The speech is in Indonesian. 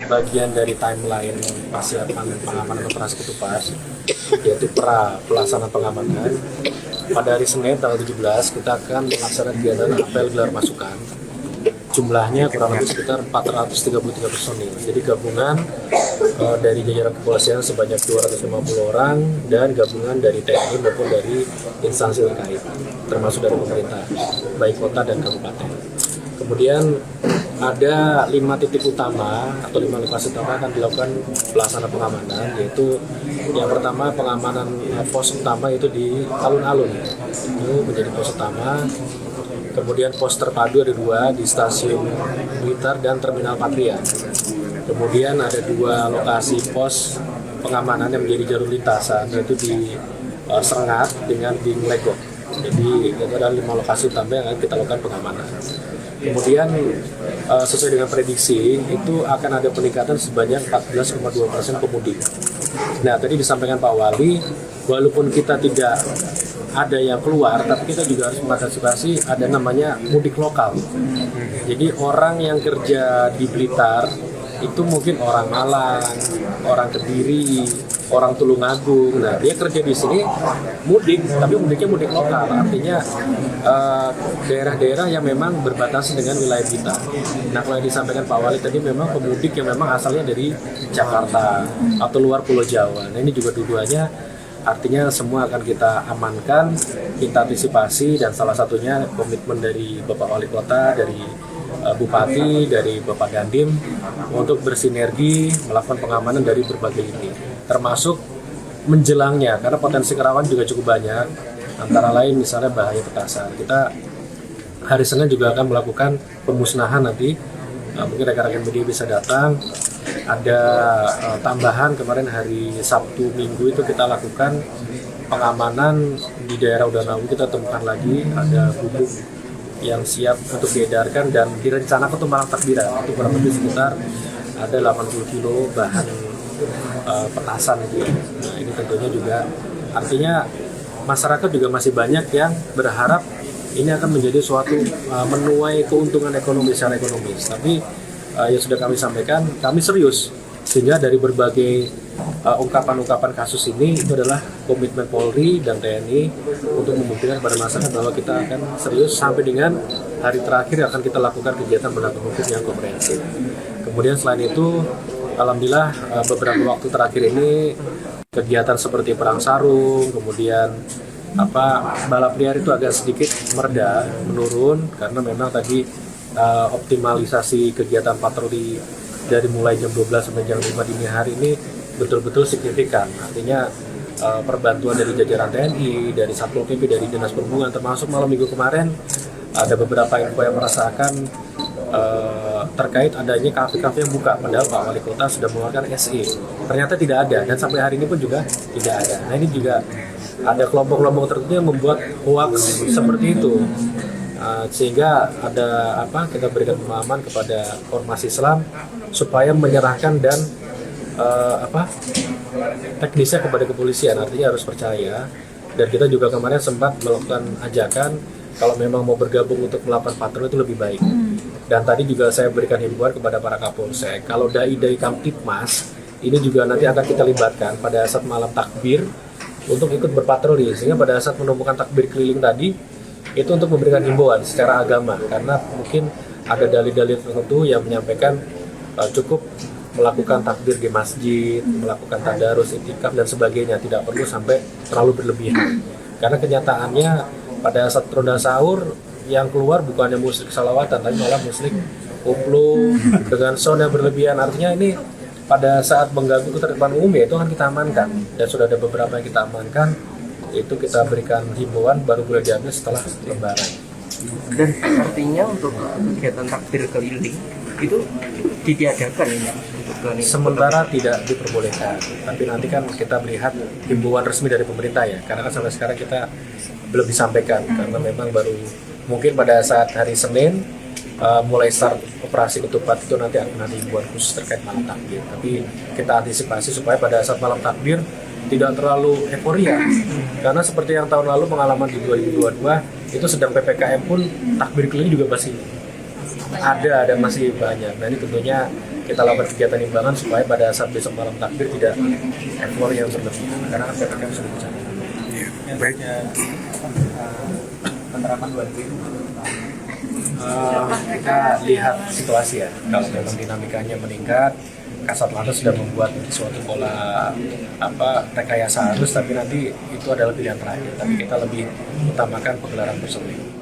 bagian dari timeline persiapan pengamanan operasi ketupat, yaitu pelaksanaan pengamanan. Pada hari Senin tanggal 17 kita akan melaksanakan kegiatan apel gelar masukan. Jumlahnya kurang lebih sekitar 433 personil. Jadi gabungan dari jajaran kepolisian sebanyak 250 orang dan gabungan dari TNI maupun dari instansi terkait, termasuk dari pemerintah, baik kota dan kabupaten. Kemudian ada 5 titik utama atau 5 lokasi utama akan dilakukan pelaksanaan pengamanan, yaitu yang pertama pengamanan pos utama itu di alun-alun, itu menjadi pos utama. Kemudian pos terpadu ada 2 di stasiun Blitar dan Terminal Patria. Kemudian ada 2 lokasi pos pengamanan yang menjadi jalur lintasan, yaitu di Sengat dengan di Legok. Jadi itu ada 5 lokasi utama yang akan kita lakukan pengamanan. Kemudian sesuai dengan prediksi itu akan ada peningkatan sebanyak 14,2% pemudik. Nah, tadi disampaikan Pak Wali, walaupun kita tidak ada yang keluar, tapi kita juga harus mengantisipasi ada namanya mudik lokal. Jadi orang yang kerja di Blitar itu mungkin orang Malang, orang Kediri, orang Tulungagung. Nah, dia kerja di sini mudik, tapi mudiknya mudik lokal. Artinya daerah-daerah yang memang berbatasan dengan wilayah kita. Nah, kalau yang disampaikan Pak Wali tadi memang pemudik yang memang asalnya dari Jakarta atau luar Pulau Jawa. Nah, ini juga dua-duanya artinya semua akan kita amankan, kita antisipasi, dan salah satunya komitmen dari Bapak Wali Kota, dari Bupati, dari Bapak Dandim untuk bersinergi melakukan pengamanan dari berbagai lini, termasuk menjelangnya, karena potensi kerawanan juga cukup banyak, antara lain misalnya bahaya petasan. Kita hari Senin juga akan melakukan pemusnahan nanti, mungkin rekan-rekan media bisa datang. Ada tambahan kemarin hari Sabtu Minggu itu kita lakukan pengamanan di daerah Udanawu. Kita temukan lagi ada bubuk yang siap untuk diedarkan dan direncanakan untuk malam takbiran. Itu kurang lebih sekitar ada 80 kilo bahan petasan gitu ya. Nah, ini tentunya juga artinya masyarakat juga masih banyak yang berharap ini akan menjadi suatu menuai keuntungan ekonomi secara ekonomis. Tapi yang sudah kami sampaikan, kami serius, sehingga dari berbagai ungkapan-ungkapan kasus ini itu adalah komitmen Polri dan TNI untuk membuktikan kepada masyarakat bahwa kita akan serius sampai dengan hari terakhir akan kita lakukan kegiatan penegakan hukum yang komprehensif. Kemudian selain itu, alhamdulillah beberapa waktu terakhir ini kegiatan seperti perang sarung, kemudian balap liar itu agak sedikit mereda, menurun, karena memang tadi optimalisasi kegiatan patroli dari mulai jam 12 sampai jam 5 dini hari ini betul-betul signifikan. Artinya perbantuan dari jajaran TNI, dari Satpol PP, dari Dinas Perhubungan, termasuk malam minggu kemarin ada beberapa info yang merasakan terkait adanya kafe-kafe yang buka, padahal Pak Wali Kota sudah mengeluarkan SE. Ternyata tidak ada, dan sampai hari ini pun juga tidak ada. Nah, ini juga ada kelompok-kelompok tertentu yang membuat hoax seperti itu. Sehingga ada kita berikan pemahaman kepada ormas Islam supaya menyerahkan dan teknisnya kepada kepolisian, artinya harus percaya. Dan kita juga kemarin sempat melakukan ajakan kalau memang mau bergabung untuk melakukan patroli itu lebih baik. Dan tadi juga saya berikan himbauan kepada para kapolsek, kalau dai-dai Kamtipmas ini juga nanti akan kita libatkan pada saat malam takbir untuk ikut berpatroli, sehingga pada saat menemukan takbir keliling tadi itu untuk memberikan himbauan secara agama, karena mungkin ada dalil-dalil tertentu yang menyampaikan cukup melakukan takbir di masjid, melakukan tadarus, iktikaf dan sebagainya, tidak perlu sampai terlalu berlebihan. Karena kenyataannya pada saat ronda sahur yang keluar bukannya musik salawatan, tapi malah musik koplo dengan sound yang berlebihan. Artinya ini pada saat mengganggu ketertiban umum ya itu akan kita amankan, dan sudah ada beberapa yang kita amankan. Itu kita berikan himbauan baru boleh diambil setelah Lebaran. Dan artinya untuk kegiatan takbir keliling itu ditiadakan ya? Sementara tidak diperbolehkan, tapi nanti kan kita melihat himbauan resmi dari pemerintah ya, karena kan sampai sekarang kita belum disampaikan, karena memang baru mungkin pada saat hari Senin mulai start operasi ketupat itu nanti akan ada himbauan khusus terkait malam takbir. Tapi kita antisipasi supaya pada saat malam takbir tidak terlalu euforia, karena seperti yang tahun lalu pengalaman di 2022 itu sedang PPKM pun takbir keliling juga masih ada dan masih banyak. Nah, ini tentunya kita lakukan kegiatan imbangan supaya pada saat besok malam takbir tidak ekor yang berlebihan karena kan PPKM sudah bicara. Baik. Penerapan 2 itu Kita lihat situasi ya. Kalau memang dinamikanya meningkat, Kasat Lantas sudah membuat suatu pola rekayasa arus, tapi nanti itu adalah pilihan terakhir. Tapi kita lebih utamakan penggelaran personil.